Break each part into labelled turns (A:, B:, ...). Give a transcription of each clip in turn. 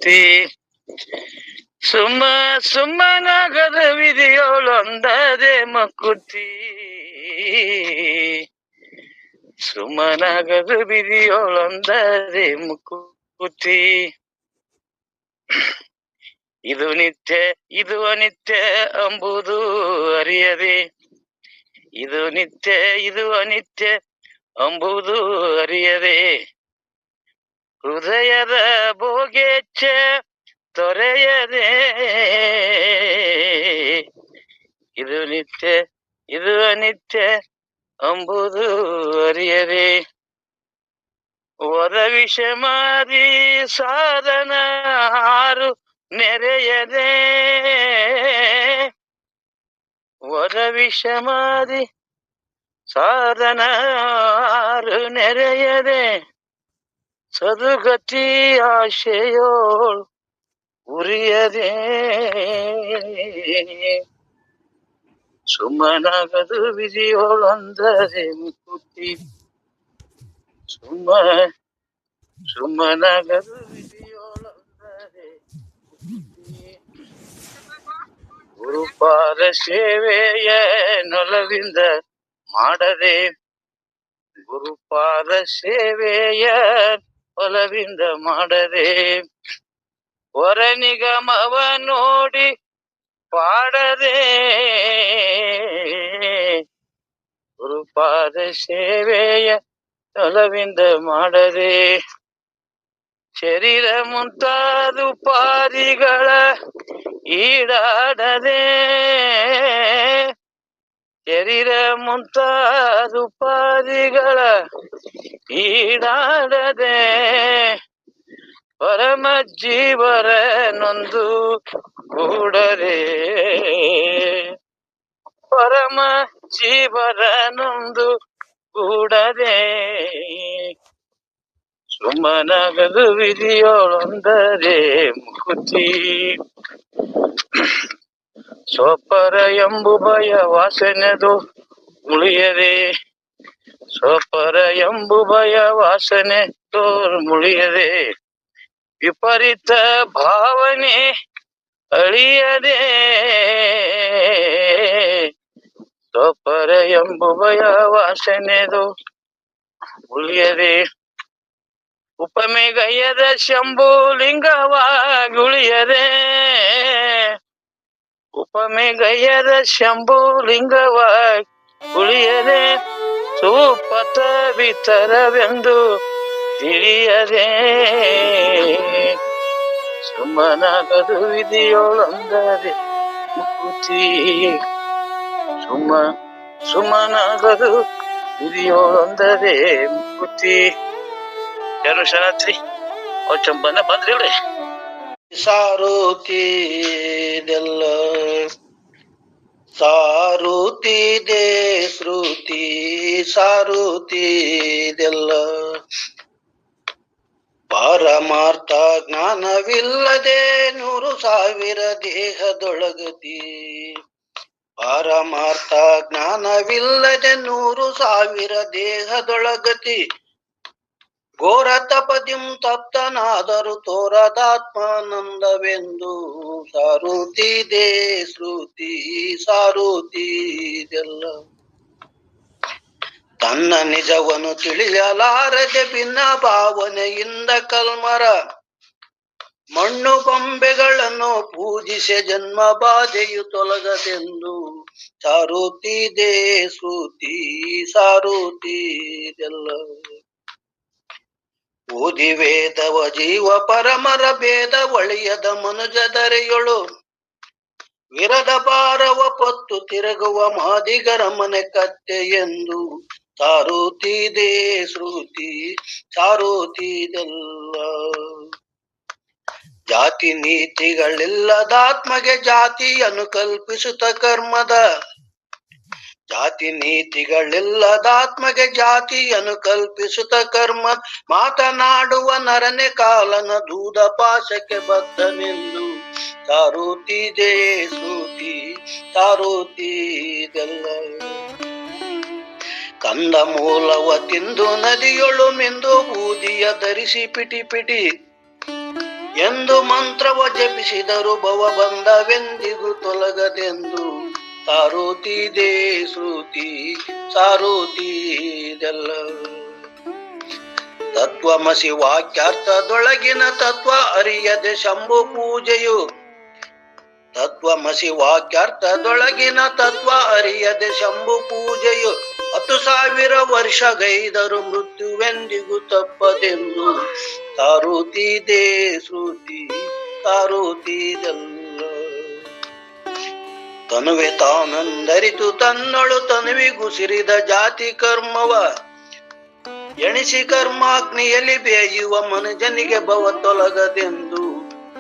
A: ಮುಕುತಿ. ಸುಮ್ಮ ಸುಮ್ಮನಾಗದ ವಿಧಿಯೋಳೊಂದದೆ ಮುಕುತಿ. ಸುಮ್ಮನಾಗದ ವಿಧಿಯೋಳೊಂದದೆ ಮುಕುತಿ. ಇದು ನಿತ್ಯ ಇದು ಅನಿತ್ಯ ಎಂಬುದು ಅರಿಯದೆ, ಇದು ನಿತ್ಯ ಇದು ಅನಿತ್ಯ ಎಂಬುದು ಅರಿಯದೆ, ಹೃದಯದ ಭೋಗೇಚ್ಛ ತೊರೆಯದೆ. ಇದು ನಿತ್ಯ ಇದು ಅನಿತ್ಯ ಎಂಬುದು ಅರಿಯದೆ, ವದ ವಿಷಮಾದಿ ಸಾಧನ ಆರು ನೆರೆಯದೆ. ವದ ವಿಷಮಾದಿ ಸಾಧನ ಆರು ನೆರೆಯದೆ, ಸದುಗತಿ ಆಶೆಯೋಳ್ ಉರಿಯದೆ. ಸುಮ್ಮನಾಗದು ವಿಧಿಯೋಳೊಂದರೆ ಮುಕುತಿ. ಸುಮ್ಮನಾಗದು ವಿಧಿಯೋಳೊಂದರೆ ಮುಕುತಿ. ಗುರುಪಾದ ಸೇವೆಯ ನೊಲವಿಂದ ಮಾಡದೆ, ಗುರುಪಾದ ಸೇವೆಯ ಒಲವಿಂದ ಮಾಡದೆ, ವರ ನಿಗಮವ ನೋಡಿ ಪಾಡದೆ. ಗುರುಪಾದ ಸೇವೆಯ ಒಲವಿಂದ ಮಾಡದೆ, ಶರೀರ ಮುಂತಾದ ಉಪಾಧಿಗಳ ಈಡಾಡದೆ. ಶರೀರ ಮುಂತಾದ ಉಪಾಧಿಗಳ ಈಡಾಡದೆ, ಪರಮ ಜೀವರ ನೊಂದು ಕೂಡರೆ. ಪರಮ ಜೀವರ ನೊಂದು ಕೂಡದೆ, ಸುಮ್ಮನಾಗದು ವಿಧಿಯೋಳೊಂದರೆ ಮುಕುತಿ. ಸ್ವಪರ ಎಂಬು ಭಯ ವಾಸನೆದು ಮುಳಿಯದೆ, ಸ್ವಪರ ಎಂಬು ಭಯ ವಾಸನೆ ತೋರ್ ಮುಳಿಯದೆ, ವಿಪರೀತ ಭಾವನೆ ಅಳಿಯದೆ. ಸ್ವಪರ ಎಂಬು ಭಯ ವಾಸನೆದು ಉಳಿಯದೆ, ಉಪಮೆಗಯ್ಯದ ಶಂಭು ಲಿಂಗವಾಗುಳಿಯದೆ. ಉಪಮೆಗಯ್ಯದ ಶಂಭು ಲಿಂಗವಾಗಿ ಉಳಿಯದೆ, ಸುಪಥ ವಿತರವೆಂದು ತಿಳಿಯದೆ. ಸುಮ್ಮನಾಗದು ವಿಧಿಯೋಳೊಂದರೆ ಮುಕುತಿ. ಸುಮ್ಮನಾಗದು ವಿಧಿಯೋಳೊಂದರೆ ಮುಕುತಿ. ಯಾರು ಶರಣತ್ರಿ ಅವ್ ಚಂಪನ ಬಂದ್ರಿ.
B: ಸಾರುತ್ತಿದೆಲ್ಲ ಸಾರುತ್ತಿದೆ ಶ್ರುತಿ, ಸಾರುತ್ತಿದೆಲ್ಲ ಪಾರಮಾರ್ಥ ಜ್ಞಾನವಿಲ್ಲದೆ 100,000 ದೇಹದೊಳಗತಿ. ಪಾರಮಾರ್ಥ ಜ್ಞಾನವಿಲ್ಲದೆ 100,000 ದೇಹದೊಳಗತಿ. ಘೋರ ತಪದಿಂ ತಪ್ತನಾದರೂ ತೋರದಾತ್ಮಾನಂದವೆಂದು ಸಾರುತ್ತಿದೆ ಶ್ರುತಿ, ಸಾರುತ್ತಿದೆಲ್ಲ. ತನ್ನ ನಿಜವನ್ನು ತಿಳಿಯಲಾರದೆ ಭಿನ್ನ ಭಾವನೆಯಿಂದ ಕಲ್ಮರ ಮಣ್ಣು ಗೊಂಬೆಗಳನ್ನು ಪೂಜಿಸೆ ಜನ್ಮ ಬಾಧೆಯು ತೊಲಗದೆಂದು ಸಾರುತ್ತಿದೆ ಶ್ರುತಿ, ಸಾರುತ್ತಿದೆಲ್ಲ. ಓದಿ ವೇದವ ಜೀವ ಪರಮರ ಭೇದ ಒಳಿಯದ ಮನುಜದರೆಯೊಳು ವಿರದ ಭಾರವ ಪೊತ್ತು ತಿರುಗುವ ಮಾದಿಗರ ಮನೆ ಕತ್ತೆ ಎಂದು ಸಾರುತ್ತಿದೆ ಶ್ರುತಿ, ಸಾರುತ್ತಿದೆಲ್ಲ. ಜಾತಿ ನೀತಿಗಳಿಲ್ಲದಾತ್ಮಗೆ ಜಾತಿಯನ್ನು ಕಲ್ಪಿಸುತ್ತ ಕರ್ಮದ, ಜಾತಿ ನೀತಿಗಳಿಲ್ಲದಾತ್ಮಗೆ ಜಾತಿಯನ್ನು ಕಲ್ಪಿಸುತ್ತ ಕರ್ಮ ಮಾತನಾಡುವ ನರನೆ ಕಾಲನ ದೂದ ಪಾಶಕ್ಕೆ ಬದ್ಧನೆಂದು ಸಾರುತ್ತಿದೆ ಶ್ರುತಿ, ಸಾರುತ್ತಿದೆಲ್ಲ. ಕಂದ ಮೂಲವ ತಿಂದು ನದಿಯೊಳು ಮಿಂದು ಬೂದಿಯ ಧರಿಸಿ ಪಿಟಿ ಪಿಟಿ ಎಂದು ಮಂತ್ರವ ಜಪಿಸಿದರು ಭವಬಂಧವೆಂದಿಗೂ ತೊಲಗದೆಂದು ಸಾರುತ್ತಿದೆ ಶ್ರುತಿ ಸಾರುತ್ತಿದೆಲ್ಲ. ತತ್ವಮಸಿ ವಾಕ್ಯಾರ್ಥದೊಳಗಿನ ತತ್ವ ಅರಿಯದೆ ಶಂಭು ಪೂಜೆಯು, ತತ್ವಮಸಿ ವಾಕ್ಯಾರ್ಥದೊಳಗಿನ ತತ್ವ ಅರಿಯದೆ ಶಂಭು ಪೂಜೆಯು 10,000 ವರ್ಷಗೈದರು ಮೃತ್ಯುವೆಂದಿಗೂ ತಪ್ಪದೆಂದು ಸಾರುತ್ತಿದೆ ಶ್ರುತಿ ಸಾರುತ್ತಿದೆಲ್ಲ. ತನುವೆ ತಾನಂದರಿತು ತನ್ನೊಳು ತನುವಿಗುಸಿರಿದ ಜಾತಿ ಕರ್ಮವ ಎಣಿಸಿ ಕರ್ಮಾಗ್ನಿಯಲ್ಲಿ ಬೇಯುವ ಮನುಜನಿಗೆ ಭವ ತೊಲಗದೆಂದು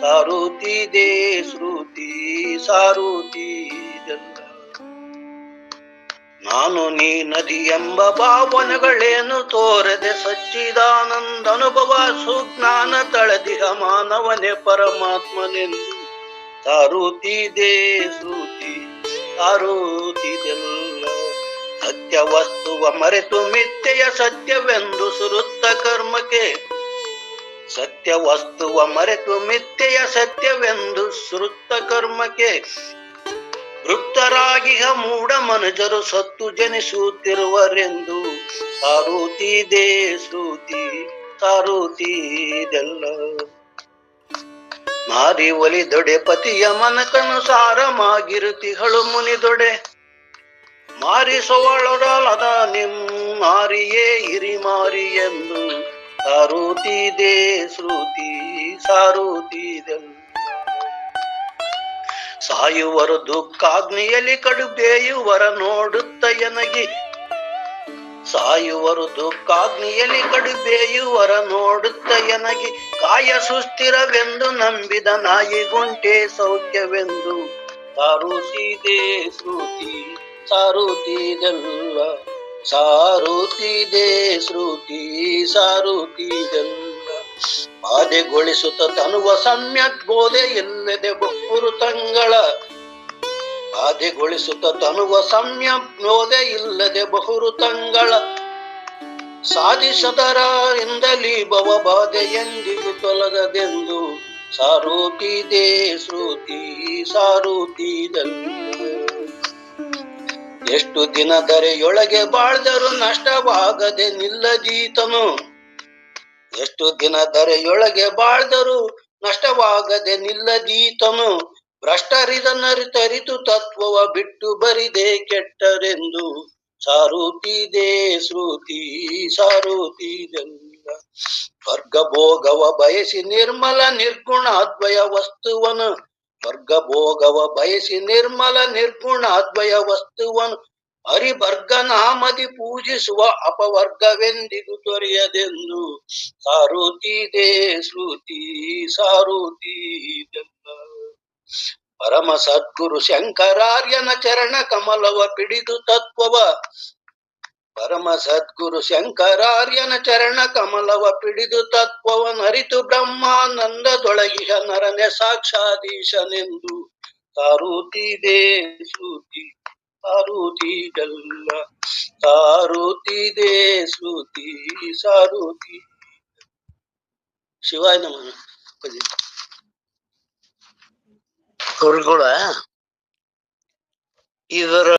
B: ಸಾರುತ್ತಿದೆ ಶ್ರುತಿ ಸಾರುತ್ತಿದೆಲ್ಲ. ನಾನು ನೀ ನದಿ ಎಂಬ ಭಾವನೆಗಳೇನು ತೋರದೆ ಸಚ್ಚಿದಾನಂದ ಅನುಭವ ಸುಜ್ಞಾನ ತಳೆದಿಹ ಮಾನವನೇ ಪರಮಾತ್ಮನೆಂದು ಸಾರುತ್ತಿದೆ ಶ್ರುತಿ ಸಾರುತ್ತಿದೆಲ್ಲ. ಸತ್ಯ ವಸ್ತುವ ಮರೆತು ಮಿಥ್ಯೆಯ ಸತ್ಯವೆಂದು ಸುರುತ್ತ ಕರ್ಮಕ್ಕೆ, ಸತ್ಯ ವಸ್ತುವ ಮರೆತು ಮಿಥ್ಯೆಯ ಸತ್ಯವೆಂದು ಸುರುತ್ತ ಕರ್ಮಕ್ಕೆ ವೃತ್ತರಾಗಿಹ ಮೂಢ ಮನುಜರು ಸತ್ತು ಜನಿಸುತ್ತಿರುವರೆಂದು ಸಾರುತ್ತಿದೆ ಶ್ರುತಿ ಸಾರುತ್ತಿದೆಲ್ಲ. ನಾರಿ ಒಲಿದೊಡೆ ಪತಿಯ ಮನಕನುಸಾರಮಾಗಿರುತಿಹಳು ಮುನಿದೊಡೆ ಮಾರಿಸೊವಳೊಡಲದ ಮಾರಿಯೇ ಹಿರಿಮಾರಿ ಎಂದು ಸಾರುತ್ತಿದೆ ಶ್ರುತಿ ಸಾರುತ್ತಿದೆಲ್ಲ. ಸಾಯುವರು ದುಃಖಾಗ್ನಿಯಲ್ಲಿ ಕಡುಬೇಯುವರ ನೋಡುತ್ತ ಎನಗಿ, ಸಾಯುವರು ದುಃಖಾಗ್ನಿಯಲ್ಲಿ ಕಡುಬೇಯುವರ ನೋಡುತ್ತ ಎನಗಿ ಕಾಯ ಸುಸ್ಥಿರವೆಂದು ನಂಬಿದ ನಾಯಿಗುಂಟೆ ಸೌಖ್ಯವೆಂದು ಸಾರುತ್ತಿದೆ ಶ್ರುತಿ ಸಾರುತ್ತಿದೆಲ್ಲ. ಸಾರುತ್ತಿದೆ ಶ್ರುತಿ ಸಾರುತ್ತಿದೆಲ್ಲ. ಬಾಧೆಗೊಳಿಸುತ್ತ ತನುವ ಸಮ್ಯಕ್ ಬೋಧೆ ಇಲ್ಲದೆ ಬಹುರುತಂಗಳ, ಬಾಧೆಗೊಳಿಸುತ್ತ ತನುವ ಸಮ್ಯಕ್ ಬೋಧೆ ಇಲ್ಲದೆ ಬಹುರುತಂಗಳ ಸಾಧಿಸದರಿಂದಲೀ ಭವ ಬಾಧೆ ಎಂದಿಗೂ ತೊಲಗದೆಂದು ಸಾರುತ್ತಿದೆ ಶ್ರುತಿ ಸಾರುತ್ತಿದೆಲ್ಲ. ಎಷ್ಟು ದಿನದರೆಯೊಳಗೆ ಬಾಳ್ದರು ನಷ್ಟವಾಗದೆ ನಿಲ್ಲದೀತನು, ಎಷ್ಟು ದಿನದರೆಯೊಳಗೆ ಬಾಳ್ದರು ನಷ್ಟವಾಗದೆ ನಿಲ್ಲದೀತನು ಭ್ರಷ್ಟರಿದನರಿತರಿತು ತತ್ವವ ಬಿಟ್ಟು ಬರಿದೆ ಕೆಟ್ಟರೆಂದು ಸಾರುತ್ತಿದೆ ಶ್ರುತಿ ಸಾರುತ್ತಿದೆಲ್ಲ. ಸ್ವರ್ಗ ಭೋಗವ ಬಯಸಿ ನಿರ್ಮಲ ನಿರ್ಗುಣಾದ್ವಯ ವಸ್ತುವನು, ಸ್ವರ್ಗ ಭೋಗವ ಬಯಸಿ ನಿರ್ಮಲ ನಿರ್ಗುಣಾದ್ವಯ ವಸ್ತುವನು ಹರಿಭರ್ಗ ನಾಮದಿ ಪೂಜಿಸುವ ಅಪವರ್ಗವೆಂದಿಗೂ ದೊರೆಯದೆಂದು ಸಾರುತ್ತಿದೆ ಶ್ರುತಿ ಸಾರುತ್ತಿದೆಲ್ಲ. ಪರಮ ಸದ್ಗುರು ಶಂಕರಾರ್ಯನ ಚರಣ ಕಮಲವ ಪಿಡಿದು ತತ್ವವ, ಪರಮ ಸದ್ಗುರು ಶಂಕರಾರ್ಯನ ಚರಣ ಕಮಲವ ಪಿಡಿದು ತತ್ವವನರಿತು ಬ್ರಹ್ಮಾನಂದದೊಳಗಿಹ ನರನೆ ಸಾಕ್ಷಾಧೀಶನೆಂದು ಸಾರುತ್ತಿದೆ ಶ್ರುತಿ ಸಾರುತ್ತಿದೆಲ್ಲ. ಸಾರುತ್ತಿದೆ ಶ್ರುತಿ ಸಾರುತ್ತಿ. ಶಿವಾಯ ನಮಃ.
A: ಅವರು ಕೂಡ ಇದರ